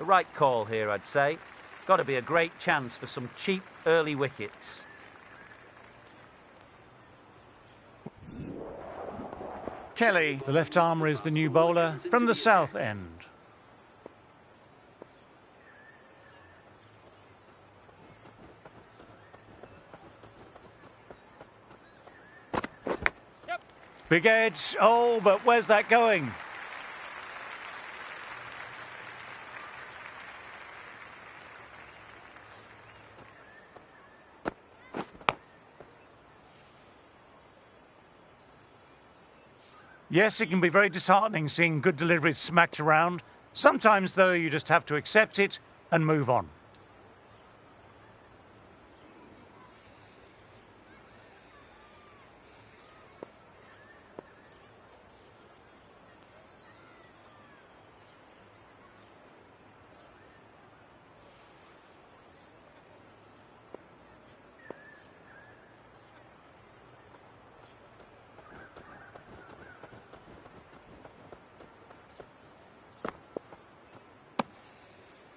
The right call here, I'd say. Got to be a great chance for some cheap early wickets. Kelly, the left armer, is the new bowler from the South End. Yep. Big edge. Oh, but where's that going? Yes, it can be very disheartening seeing good deliveries smacked around. Sometimes, though, you just have to accept it and move on.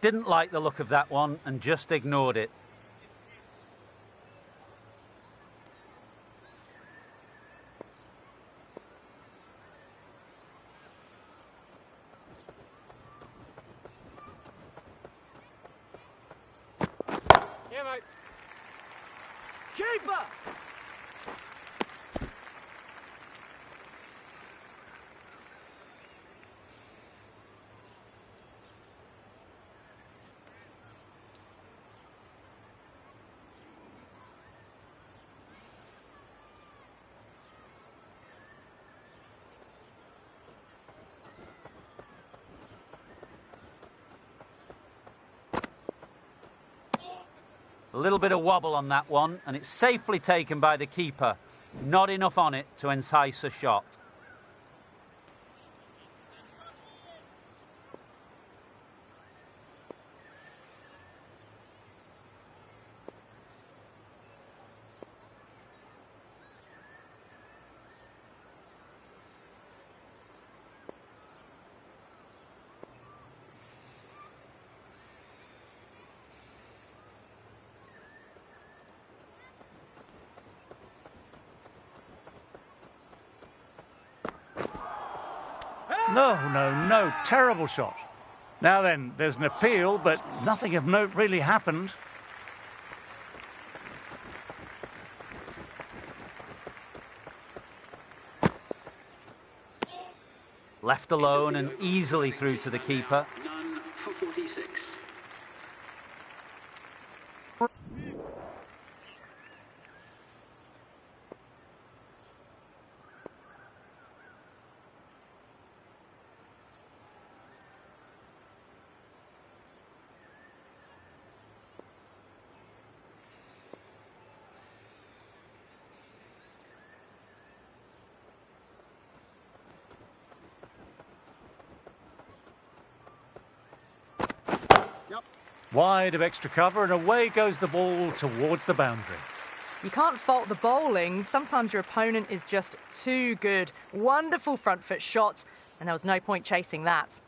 Didn't like the look of that one and just ignored it. Yeah, mate. Keeper! A little bit of wobble on that one, and it's safely taken by the keeper. Not enough on it to entice a shot. No, terrible shot. Now then, there's an appeal, but nothing of note really happened. Left alone and easily through to the keeper. None for 46. Wide of extra cover, and away goes the ball towards the boundary. You can't fault the bowling. Sometimes your opponent is just too good. Wonderful front foot shot, and there was no point chasing that.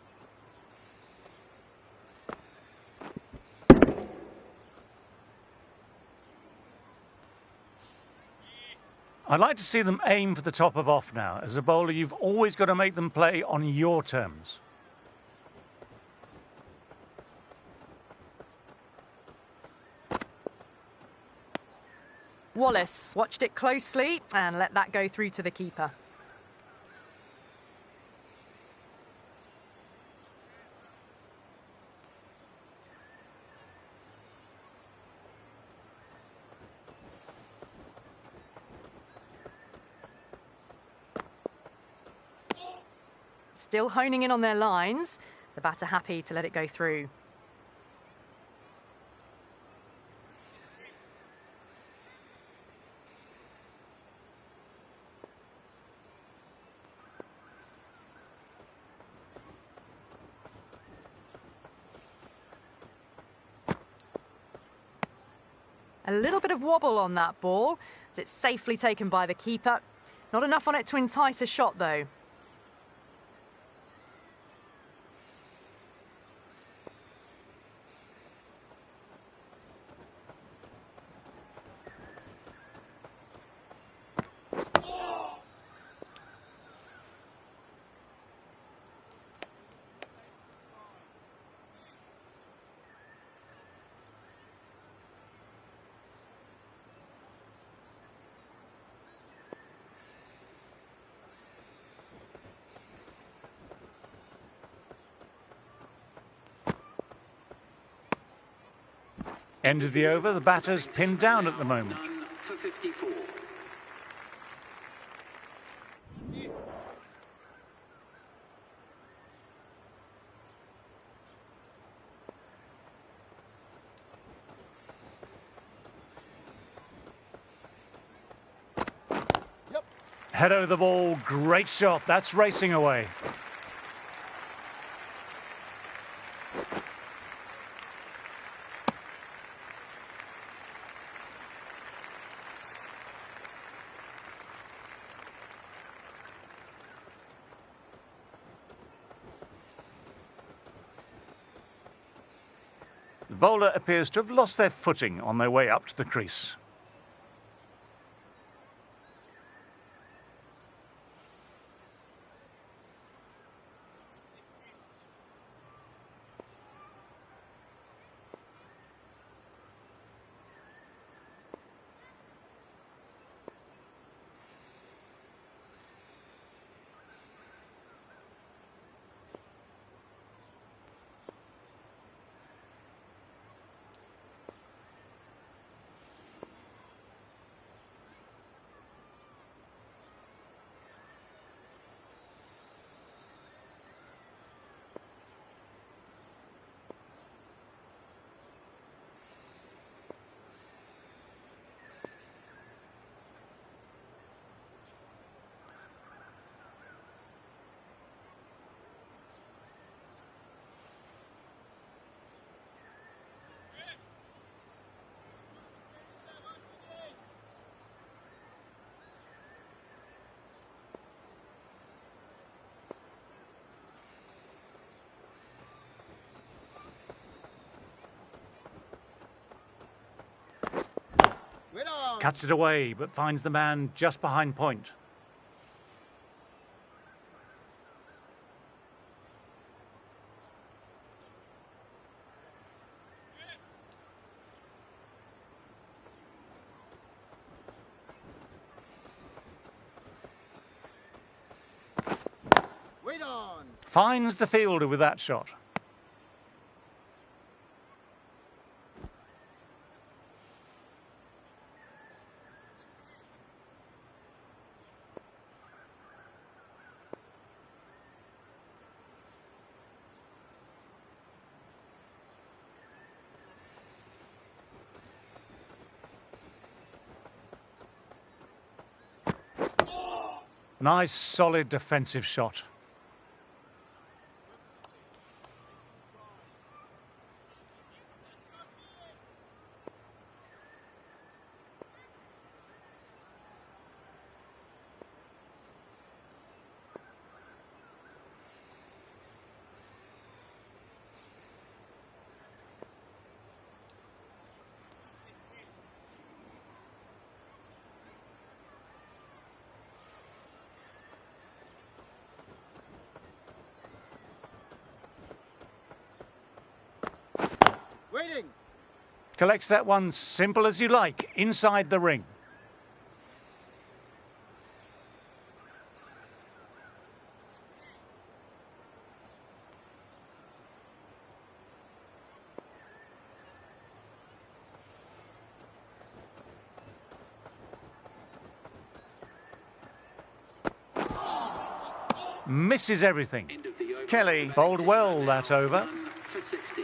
I'd like to see them aim for the top of off now. As a bowler, you've always got to make them play on your terms. Wallace watched it closely and let that go through to the keeper. Still honing in on their lines. The batter happy to let it go through. A little bit of wobble on that ball, as it's safely taken by the keeper. Not enough on it to entice a shot, though. End of the over, the batter's pinned down at the moment. None for 54. Head over the ball, great shot, that's racing away. The bowler appears to have lost their footing on their way up to the crease. Cuts it away, but finds the man just behind point. Finds the fielder with that shot. Nice, solid defensive shot. Collects that one simple as you like, inside the ring. Misses everything. Kelly bowled well that over. For 60.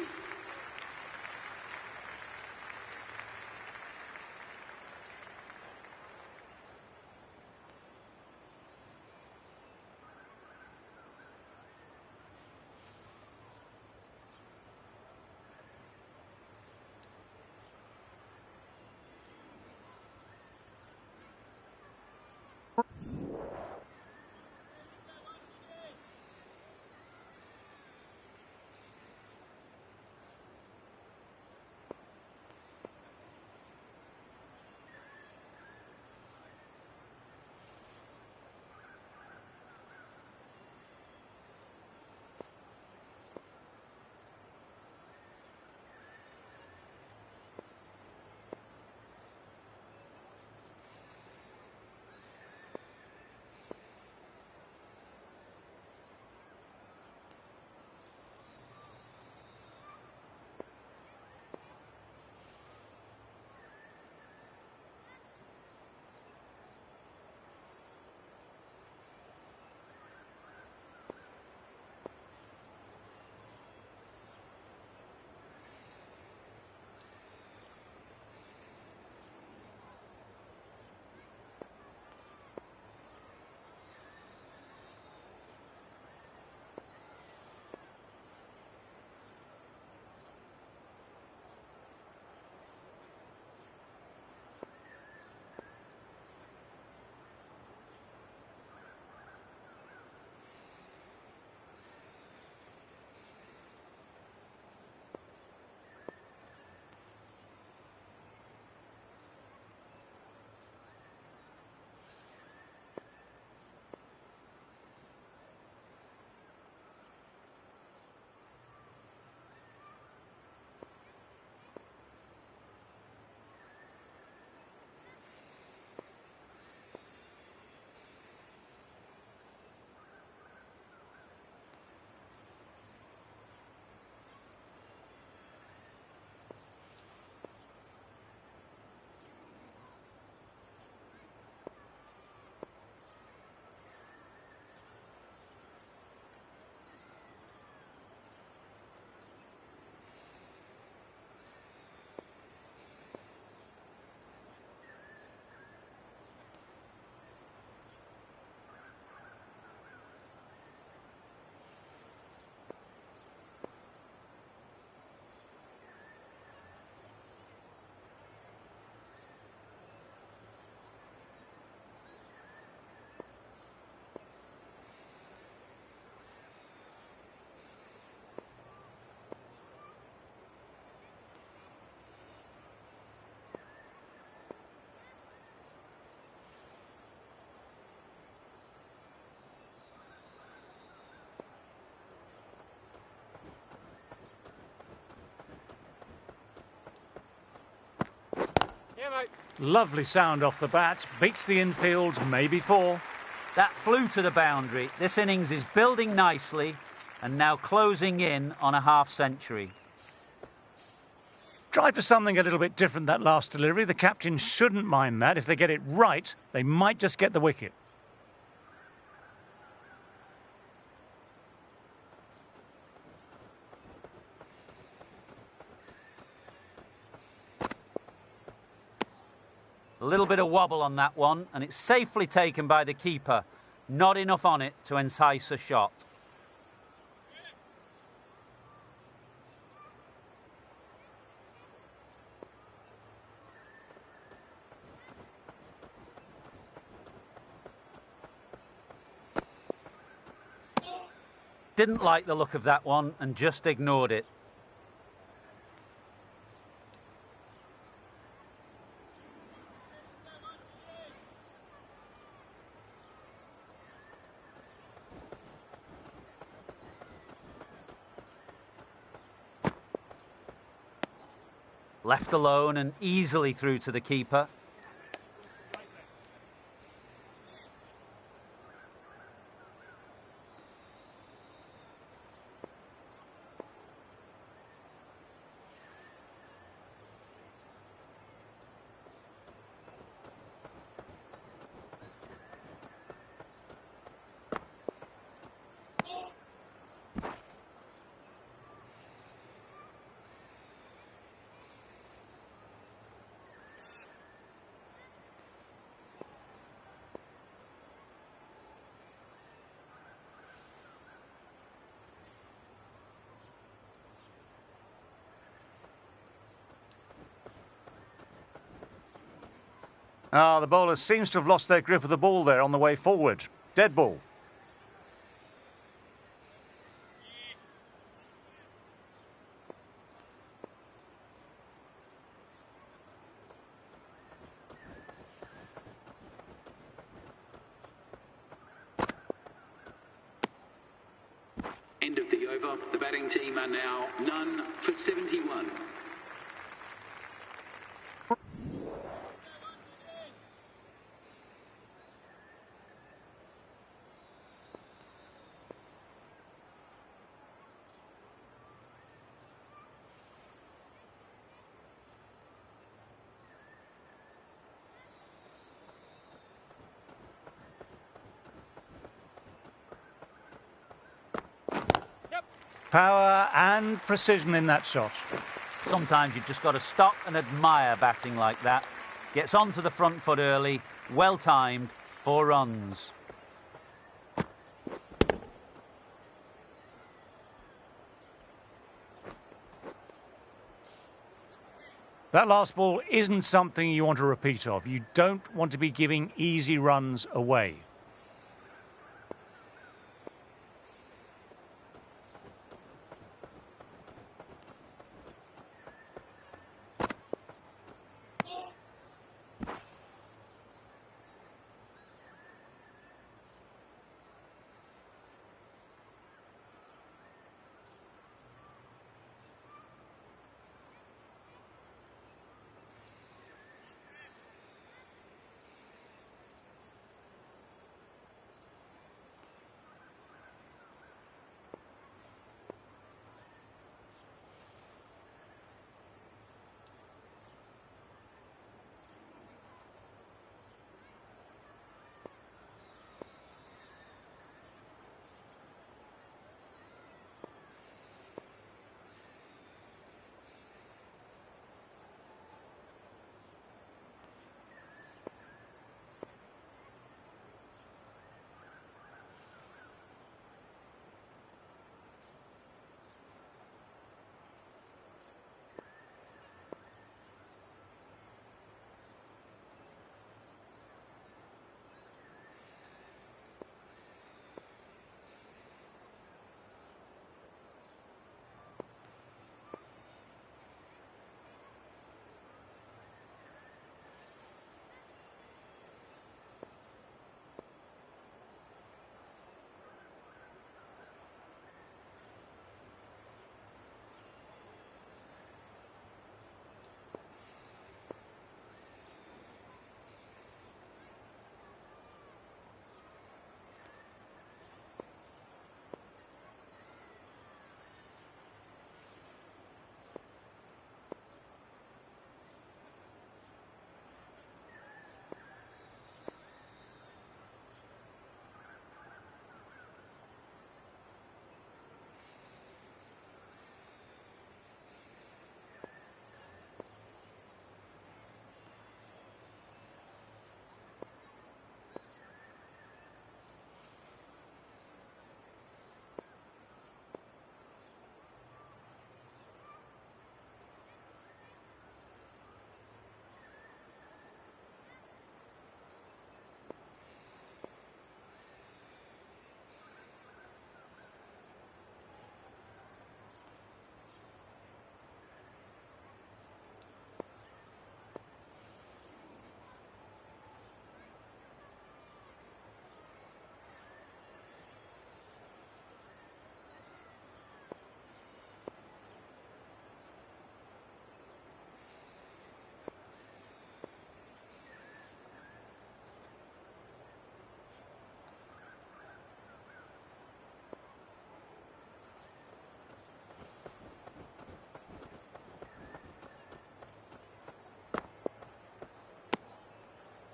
mate. Lovely sound off the bat. Beats the infield, maybe 4. That flew to the boundary. This innings is building nicely and now closing in on a half-century. Tried for something a little bit different that last delivery. The captain shouldn't mind that. If they get it right, they might just get the wicket. A little bit of wobble on that one, and it's safely taken by the keeper. Not enough on it to entice a shot. Didn't like the look of that one and just ignored it. Left alone and easily through to the keeper. The bowler seems to have lost their grip of the ball there on the way forward. Dead ball. End of the over. The batting team are now none for 71. Power and precision in that shot. Sometimes you've just got to stop and admire batting like that. Gets onto the front foot early, well timed, 4 runs. That last ball isn't something you want a repeat of. You don't want to be giving easy runs away.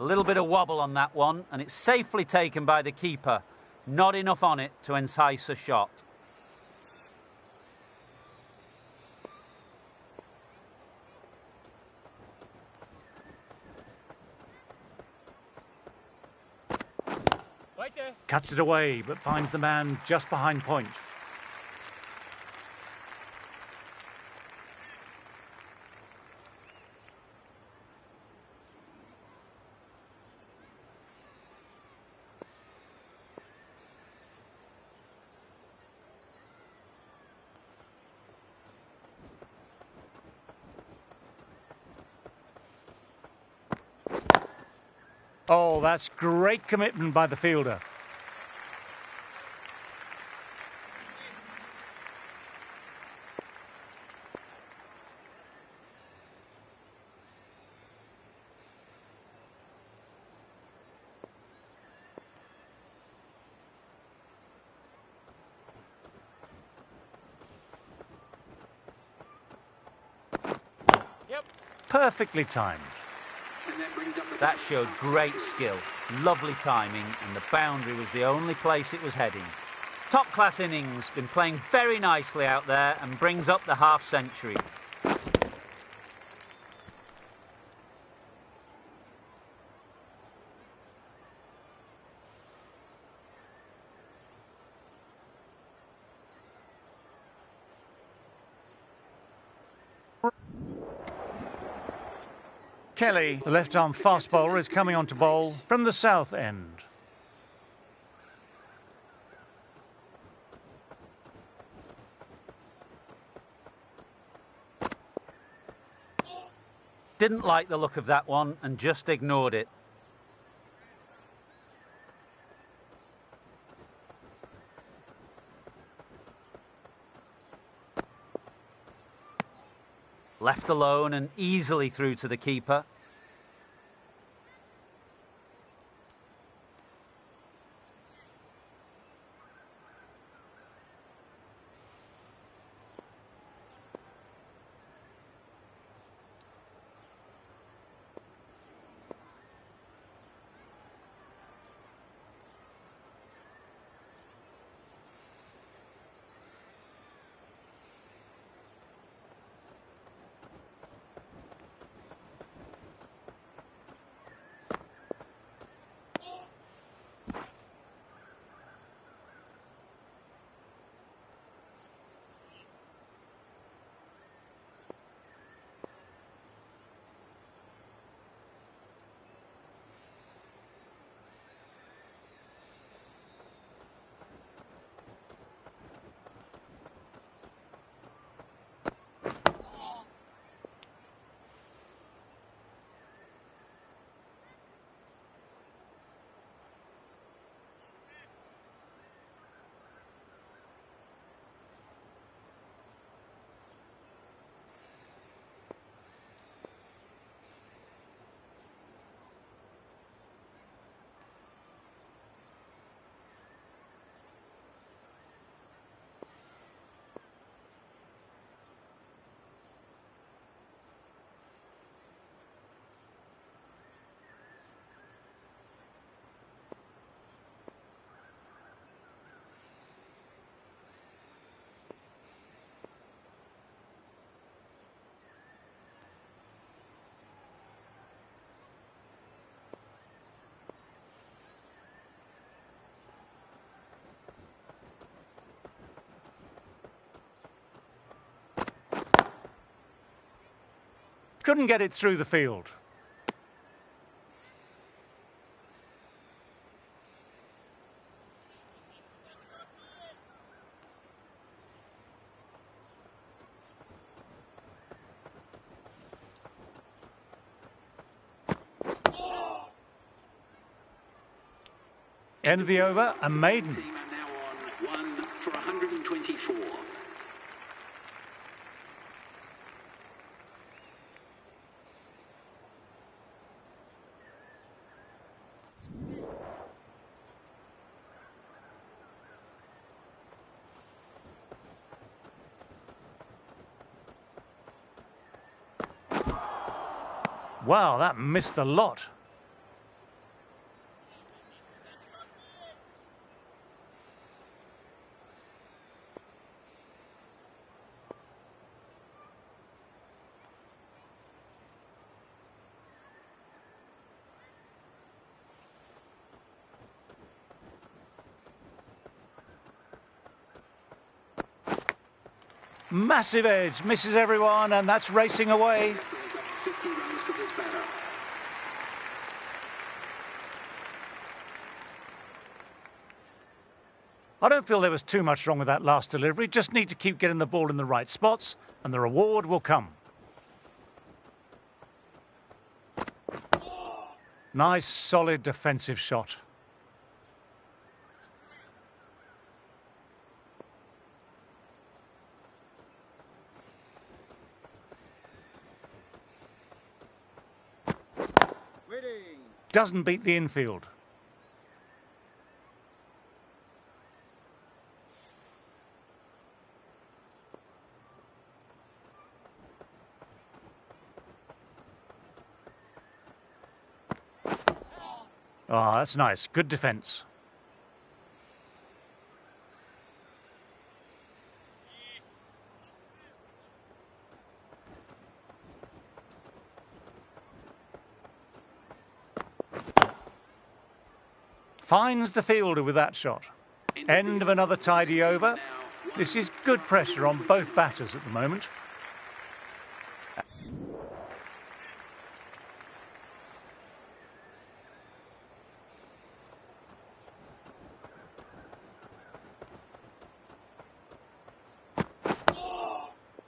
A little bit of wobble on that one, and it's safely taken by the keeper. Not enough on it to entice a shot. Right there. Cuts it away, but finds the man just behind point. Oh, that's great commitment by the fielder. Yep. Perfectly timed. And that brings up the That showed great skill, lovely timing, and the boundary was the only place it was heading. Top-class innings, been playing very nicely out there and brings up the half-century. Kelly, the left-arm fast bowler, is coming on to bowl from the south end. Didn't like the look of that one and just ignored it. Left alone and easily through to the keeper. Couldn't get it through the field. End of the over, a maiden. team are now on 1 for 124. Wow, that missed a lot. Massive edge, misses everyone, and that's racing away. 50 runs for this batter. I don't feel there was too much wrong with that last delivery. Just need to keep getting the ball in the right spots, and the reward will come. Nice, solid defensive shot. Doesn't beat the infield. Ah, that's nice. Good defence. Finds the fielder with that shot. End of another tidy over. This is good pressure on both batters at the moment.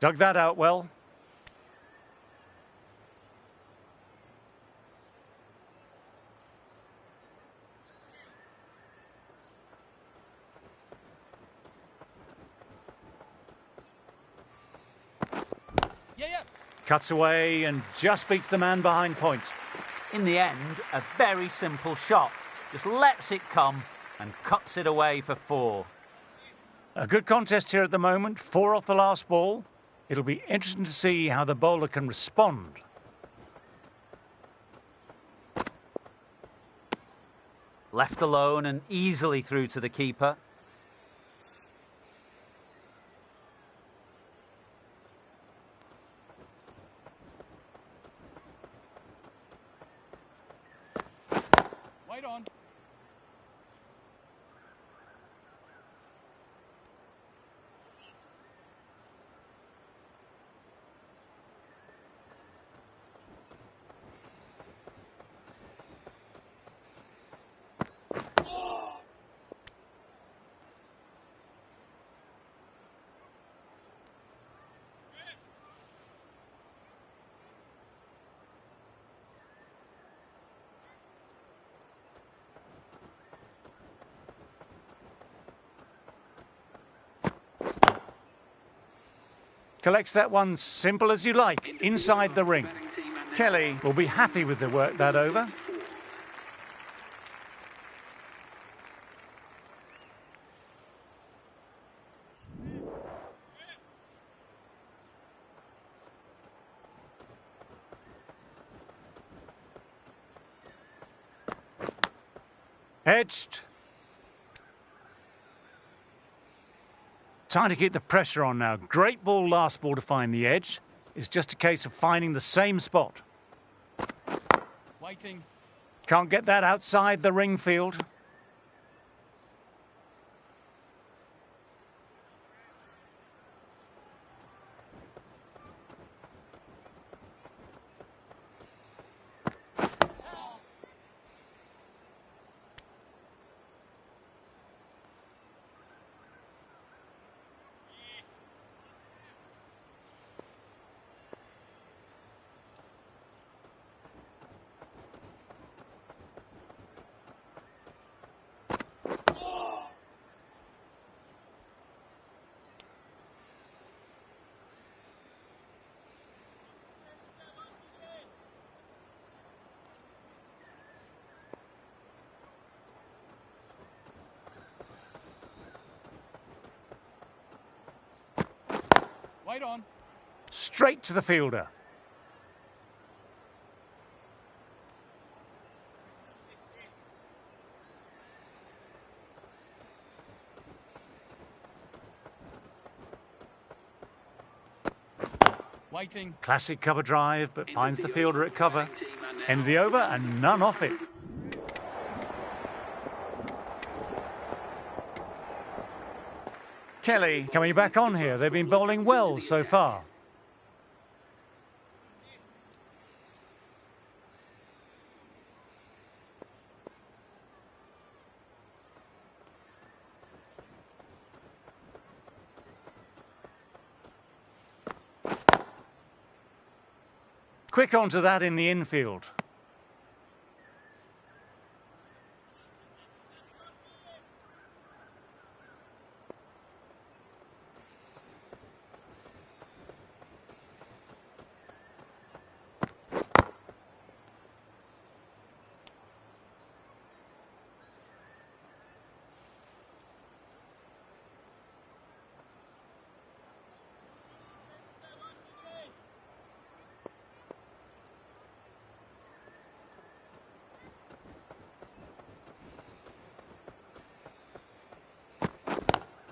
Dug that out well. Cuts away and just beats the man behind point. In the end, a very simple shot. Just lets it come and cuts it away for 4. A good contest here at the moment. 4 off the last ball. It'll be interesting to see how the bowler can respond. Left alone and easily through to the keeper. Wait on. Collects that one simple as you like, inside the ring. Kelly will be happy with the work that over. Edged. Time to keep the pressure on now. Great ball last ball to find the edge. It's just a case of finding the same spot. Waiting. Can't get that outside the ring field. Wait on. Straight to the fielder. Waiting. Classic cover drive, but finds the fielder at cover. End of the over and none off it. Kelly coming back on here. They've been bowling well so far. Quick onto that in the infield.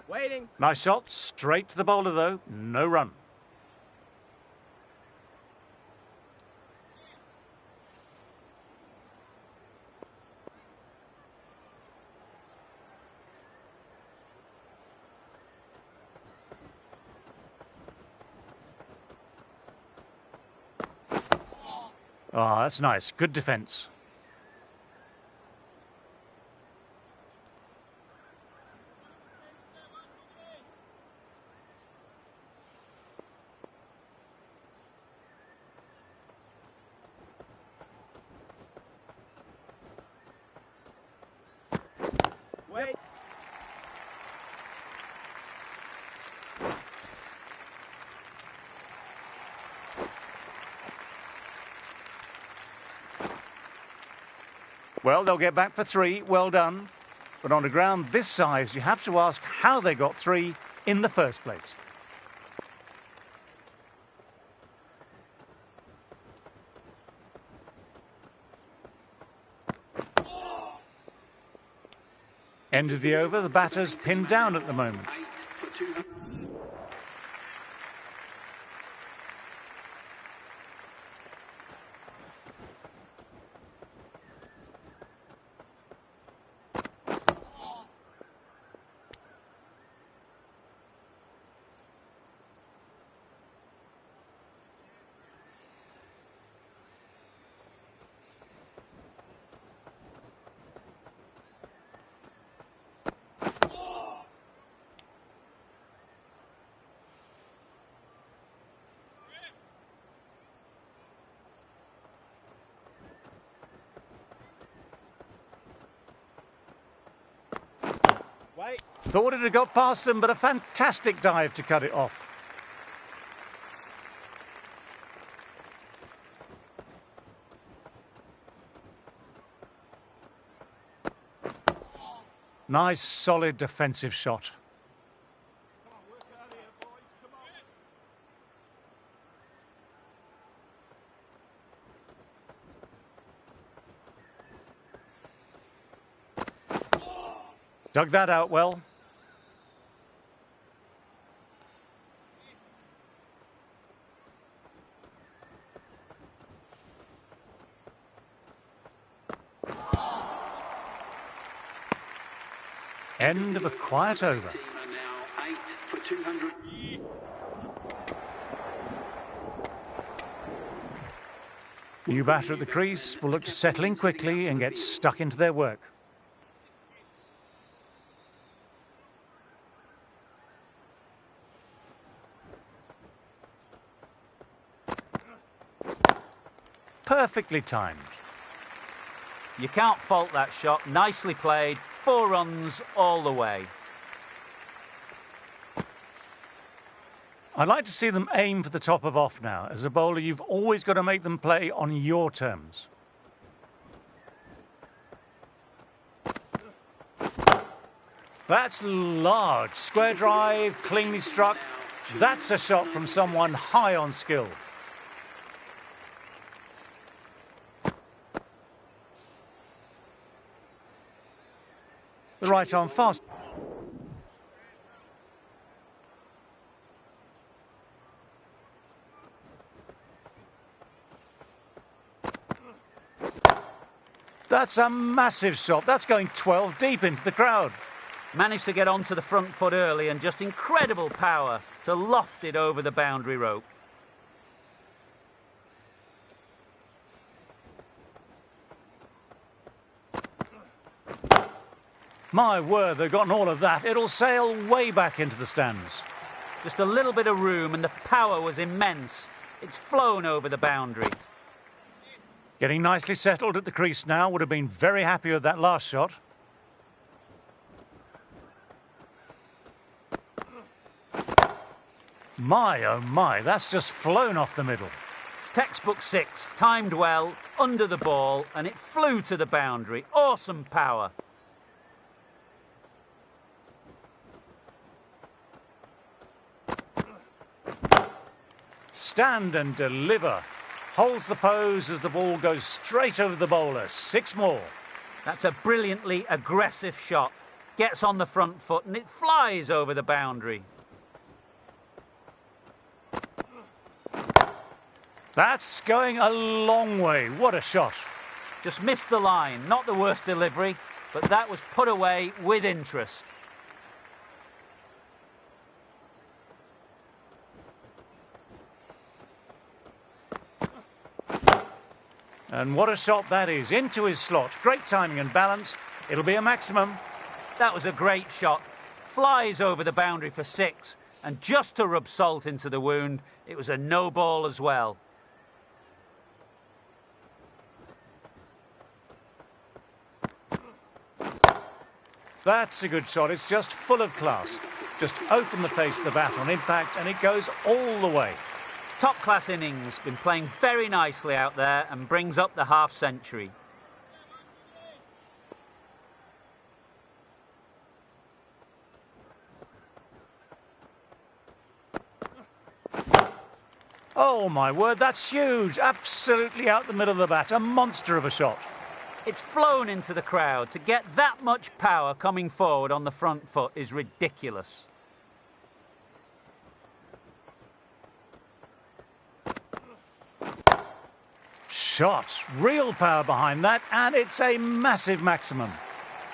Waiting. Nice shot, straight to the bowler though, no run. Ah, that's nice, good defence. Wait. Well, they'll get back for 3, well done. But on a ground this size, you have to ask how they got 3 in the first place. End of the over, the batter's pinned down at the moment. 8 for 200. Wait. Thought it had got past them, but a fantastic dive to cut it off. Nice, solid defensive shot. Dug that out well. End of a quiet over. Team are now 8 for 200. New batter at the crease will look to settle in quickly and get stuck into their work. Perfectly timed. You can't fault that shot. Nicely played. 4 runs all the way. I'd like to see them aim for the top of off now. As a bowler, you've always got to make them play on your terms. That's large. Square drive, cleanly struck. That's a shot from someone high on skill. The right arm fast. That's a massive shot. That's going 12 deep into the crowd. Managed to get onto the front foot early and just incredible power to loft it over the boundary rope. My word, they've gotten all of that. It'll sail way back into the stands. Just a little bit of room and the power was immense. It's flown over the boundary. Getting nicely settled at the crease now. Would have been very happy with that last shot. My, oh my, that's just flown off the middle. Textbook 6, timed well, under the ball, and it flew to the boundary. Awesome power. Stand and deliver. Holds the pose as the ball goes straight over the bowler. 6 more. That's a brilliantly aggressive shot. Gets on the front foot and it flies over the boundary. That's going a long way. What a shot. Just missed the line. Not the worst delivery, but that was put away with interest. And what a shot that is. Into his slot. Great timing and balance. It'll be a maximum. That was a great shot. Flies over the boundary for 6. And just to rub salt into the wound, it was a no ball as well. That's a good shot. It's just full of class. Just open the face of the bat on impact and it goes all the way. Top-class innings, been playing very nicely out there and brings up the half-century. Oh, my word, that's huge. Absolutely out the middle of the bat. A monster of a shot. It's flown into the crowd. To get that much power coming forward on the front foot is ridiculous. Shot. Real power behind that, and it's a massive maximum.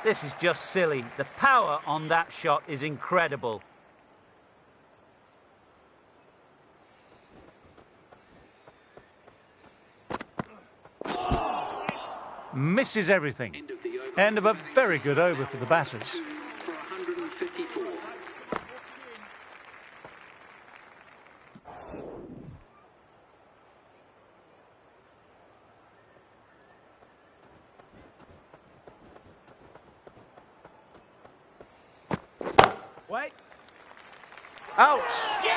This is just silly. The power on that shot is incredible. Misses everything. End of a very good over for the batters. For 154. Wait. Out.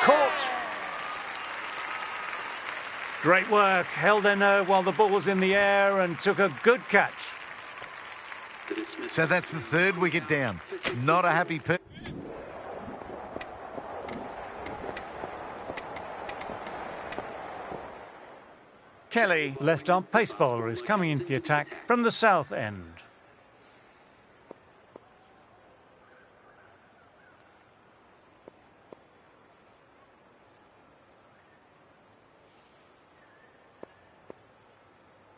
Caught. Great work. Held their nerve while the ball was in the air and took a good catch. So that's the 3rd wicket down. Not a happy Kelly, left-arm pace bowler, is coming into the attack from the south end.